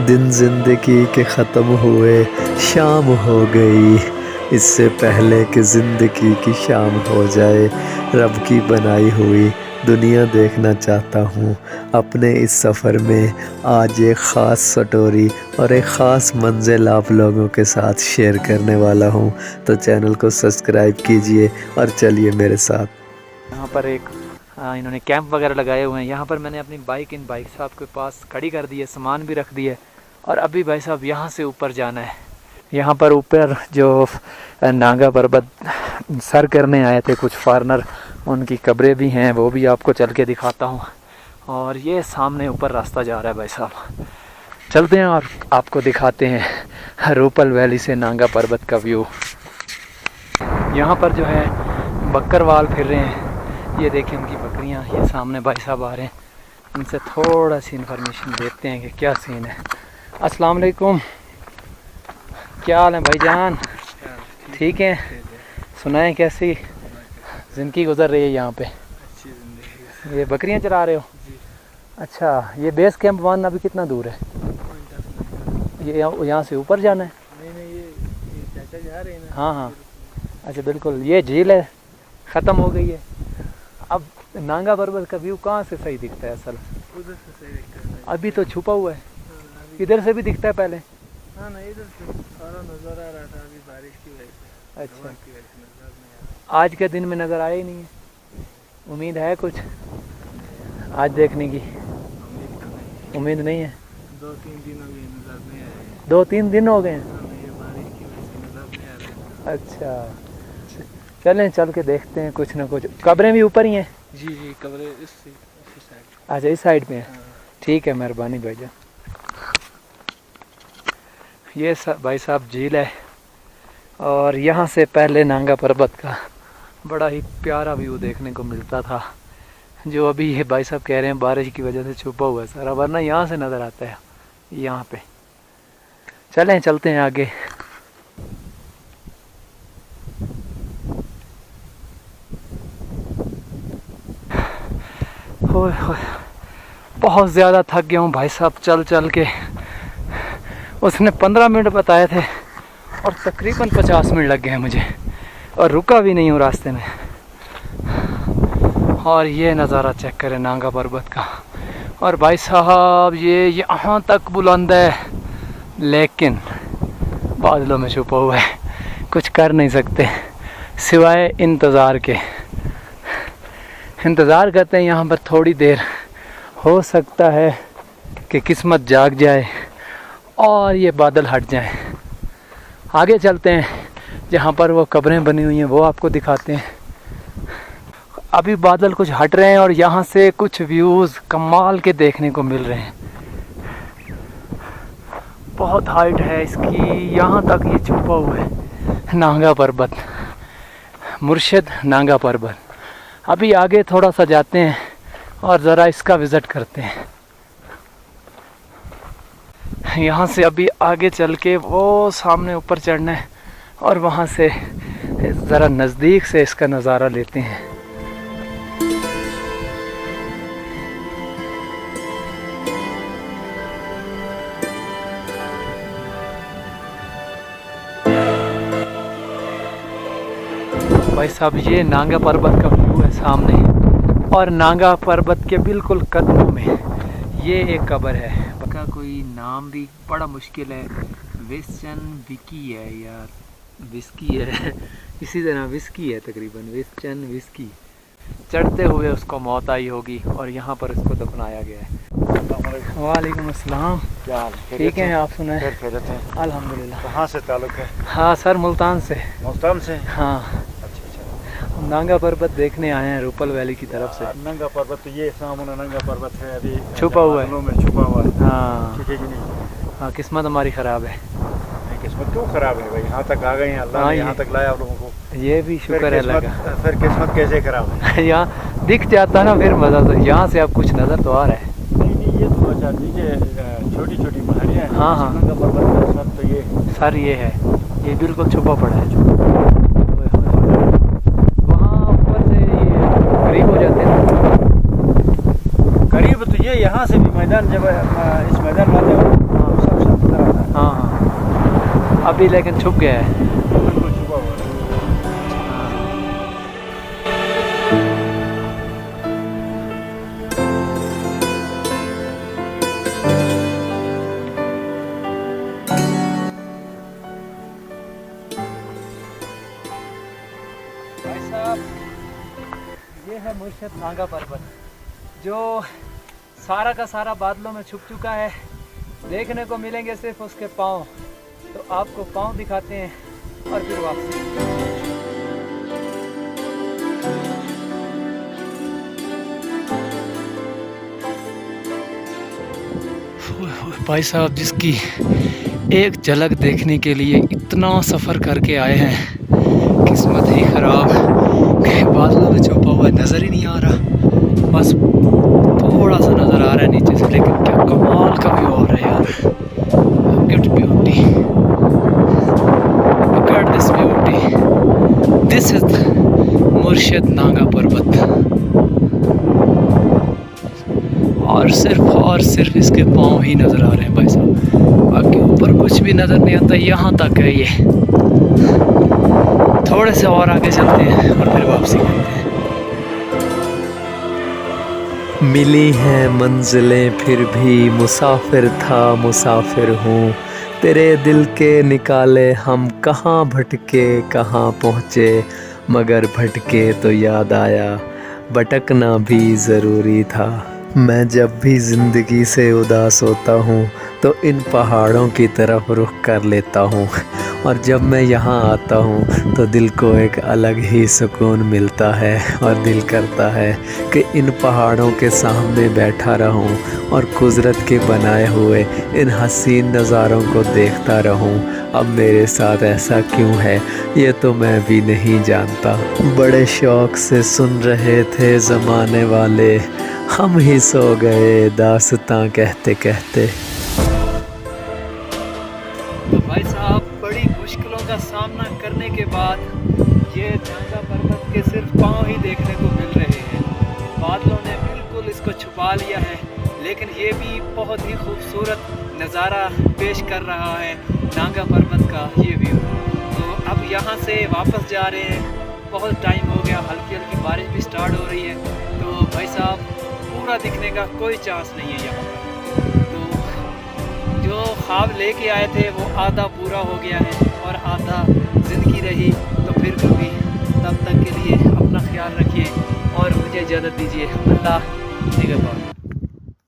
दिन जिंदगी के ख़त्म हुए, शाम हो गई। इससे पहले कि ज़िंदगी की शाम हो जाए, रब की बनाई हुई दुनिया देखना चाहता हूँ। अपने इस सफ़र में आज एक ख़ास स्टोरी और एक ख़ास मंज़िल आप लोगों के साथ शेयर करने वाला हूँ। तो चैनल को सब्सक्राइब कीजिए और चलिए मेरे साथ। यहाँ पर एक इन्होंने कैंप वगैरह लगाए हुए हैं। यहाँ पर मैंने अपनी बाइक इन भाई साहब के पास खड़ी कर दी है, सामान भी रख दिया है और अभी भाई साहब यहाँ से ऊपर जाना है। यहाँ पर ऊपर जो नांगा पर्वत सर करने आए थे कुछ फॉरेनर, उनकी कब्रें भी हैं, वो भी आपको चल के दिखाता हूँ। और ये सामने ऊपर रास्ता जा रहा है भाई साहब, चलते हैं और आपको दिखाते हैं रूपल वैली से नांगा पर्वत का व्यू। यहाँ पर जो है बकरवाल फिर रहे हैं, ये देखें उनकी बकरियां। ये सामने भाई साहब आ रहे हैं, इनसे थोड़ा सी इन्फॉर्मेशन देते हैं कि क्या सीन है। अस्सलाम वालेकुम, क्या हाल है भाईजान? ठीक है, सुनाएं कैसी ज़िंदगी गुजर रही है यहाँ पे? ये बकरियां चरा रहे हो? अच्छा, ये बेस कैंप 1 अभी कितना दूर है? ये यहाँ से ऊपर जाना है? नहीं, ये चाचा जा रहे हैं ना। हाँ, अच्छा बिल्कुल। ये झील है, ख़त्म हो गई है। अब नांगा पर्वत का व्यू कहाँ से सही दिखता है? असल उधर से सही दिखता है। अभी तो छुपा हुआ है, इधर से भी दिखता है पहले। हाँ ना, इधर से सारा नज़र आ रहा था, अभी बारिश की वजह से। अच्छा, की वजह से नज़र नहीं आ रहा। आज के दिन में नज़र आया ही नहीं है। उम्मीद है कुछ आज देखने की? उम्मीद नहीं है। 2-3 दिन हो गए नज़र नहीं आया। 2-3 दिन हो गए हैं। हाँ, ये बारिश की वजह से नज़र नहीं आ रहा। अच्छा, चलें चल के देखते हैं कुछ ना कुछ। कब्रें भी ऊपर ही हैं? जी, कब्रें इस साइड। अच्छा, इस साइड पे है। हाँ। ठीक है, मेहरबानी भाईजान। ये भाई साहब झील है और यहाँ से पहले नांगा पर्वत का बड़ा ही प्यारा व्यू देखने को मिलता था, जो अभी ये भाई साहब कह रहे हैं बारिश की वजह से छुपा हुआ है सारा, वरना यहाँ से नज़र आता है यहाँ पे। चलें चलते हैं आगे। होए बहुत ज़्यादा थक गया हूँ भाई साहब चल चल के। उसने 15 मिनट बताए थे और तकरीबन 50 मिनट लग गए हैं मुझे, और रुका भी नहीं हूँ रास्ते में। और ये नज़ारा चेक करें नांगा पर्वत का। और भाई साहब ये यहाँ तक बुलंद है, लेकिन बादलों में छुपा हुआ है, कुछ कर नहीं सकते सिवाय इंतज़ार के। इंतज़ार करते हैं यहाँ पर थोड़ी देर, हो सकता है कि किस्मत जाग जाए और ये बादल हट जाएं। आगे चलते हैं, जहाँ पर वो कब्रें बनी हुई हैं वो आपको दिखाते हैं। अभी बादल कुछ हट रहे हैं और यहाँ से कुछ व्यूज़ कमाल के देखने को मिल रहे हैं। बहुत हाइट है इसकी, यहाँ तक ये छुपा हुआ है नांगा पर्वत, मुर्शिद नांगा पर्वत। अभी आगे थोड़ा सा जाते हैं और ज़रा इसका विज़िट करते हैं। यहाँ से अभी आगे चल के वो सामने ऊपर चढ़ना है और वहाँ से ज़रा नज़दीक से इसका नज़ारा लेते हैं। भाई साहब ये नांगा पर्वत का व्यू है सामने, और नांगा पर्वत के बिल्कुल कदमों में ये एक कब्र है। का कोई नाम भी बड़ा मुश्किल है, वेस्टर्न विकी है यार, विस्की है इसी तरह विस्की है तकरीबन, वेस्टर्न विस्की। चढ़ते हुए उसको मौत आई होगी और यहाँ पर उसको दफनाया गया है। वालेकुम अस्सलाम, क्या हाल? ठीक है, आप सुनाएं? खैरियत है अल्हम्दुलिल्लाह। कहाँ से ताल्लुक है? हाँ सर, मुल्तान से। मुल्तान से? हाँ, अच्छा। हम नांगा पर्वत देखने आए हैं रूपल वैली की तरफ से। नंगा पर्वत तो ये सामने नंगा पर्वत है, अभी छुपा हुआ है। बादलों में छुपा हुआ है। हाँ ठीक है कि नहीं? हाँ, किस्मत हमारी ख़राब है। किस्मत क्यों खराब है भाई? यहाँ तक आ गए हैं, अल्लाह ने यहाँ तक लाया आप लोगों को। ये भी शुक्र है अल्लाह का। फिर किस्मत कैसे खराब है? यहाँ दिख जाता ना फिर मज़ा, तो यहाँ से अब कुछ नज़र तो आ रहा है। नहीं, ये तो अच्छा नीचे छोटी छोटी पहाड़ियाँ हैं। हाँ, हाँ। नंगा पर्वत का सब तो ये सर ये है, ये बिल्कुल छुपा पड़ा है। वहाँ ऊपर से ये करीब हो जाते हैं। करीब तो ये यहाँ से भी मैदान, जब इस मैदान में आते हो अभी लेकिन छुप गया है। बिल्कुल छुपा हुआ है। भाई साहब, ये है मुर्शिद नागा पर्वत, जो सारा का सारा बादलों में छुप चुका है। देखने को मिलेंगे सिर्फ उसके पाँव। तो आपको पाँव दिखाते हैं और फिर वापसी। भाई साहब, जिसकी एक झलक देखने के लिए इतना सफ़र करके आए हैं, किस्मत ही ख़राब, कहीं बादलों में छुपा हुआ नज़र ही नहीं आ रहा। बस थोड़ा सा नज़र आ रहा है नीचे से, लेकिन क्या कमाल का व्यू हो रहा है यार। Look at beauty. Look at this beauty. This is मुर्शिद नागा पर्वत। और सिर्फ इसके पाँव ही नज़र आ रहे हैं भाई साहब। बाकी ऊपर कुछ भी नज़र नहीं आता। यहाँ तक है ये। थोड़े से और आगे चलते हैं और फिर वापसी करते हैं। मिली हैं मंजिलें फिर भी मुसाफिर था मुसाफिर हूँ। तेरे दिल के निकाले हम कहाँ भटके कहाँ पहुँचे, मगर भटके तो याद आया भटकना भी ज़रूरी था। मैं जब भी ज़िंदगी से उदास होता हूँ तो इन पहाड़ों की तरफ रुख कर लेता हूँ, और जब मैं यहाँ आता हूँ तो दिल को एक अलग ही सुकून मिलता है और दिल करता है कि इन पहाड़ों के सामने बैठा रहूँ और कुदरत के बनाए हुए इन हसीन नज़ारों को देखता रहूँ। अब मेरे साथ ऐसा क्यों है ये तो मैं भी नहीं जानता। बड़े शौक़ से सुन रहे थे ज़माने वाले, हम ही सो गए दास्तां कहते कहते। तो भाई साहब, बड़ी मुश्किलों का सामना करने के बाद ये नागा पर्वत के सिर्फ पाँव ही देखने को मिल रहे हैं। बादलों ने बिल्कुल इसको छुपा लिया है, लेकिन ये भी बहुत ही खूबसूरत नज़ारा पेश कर रहा है नागा पर्वत का ये व्यू। तो अब यहाँ से वापस जा रहे हैं। बहुत टाइम हो गया, हल्की हल्की बारिश भी स्टार्ट हो रही है। तो भाई साहब, पूरा दिखने का कोई चांस नहीं है यहाँ पर। तो जो ख्वाब लेके आए थे वो आधा पूरा हो गया है और आधा ज़िंदगी रही। तो फिर कभी, तब तक के लिए अपना ख्याल रखिए और मुझे इजाज़त दीजिए। अल्लाह निगहबान।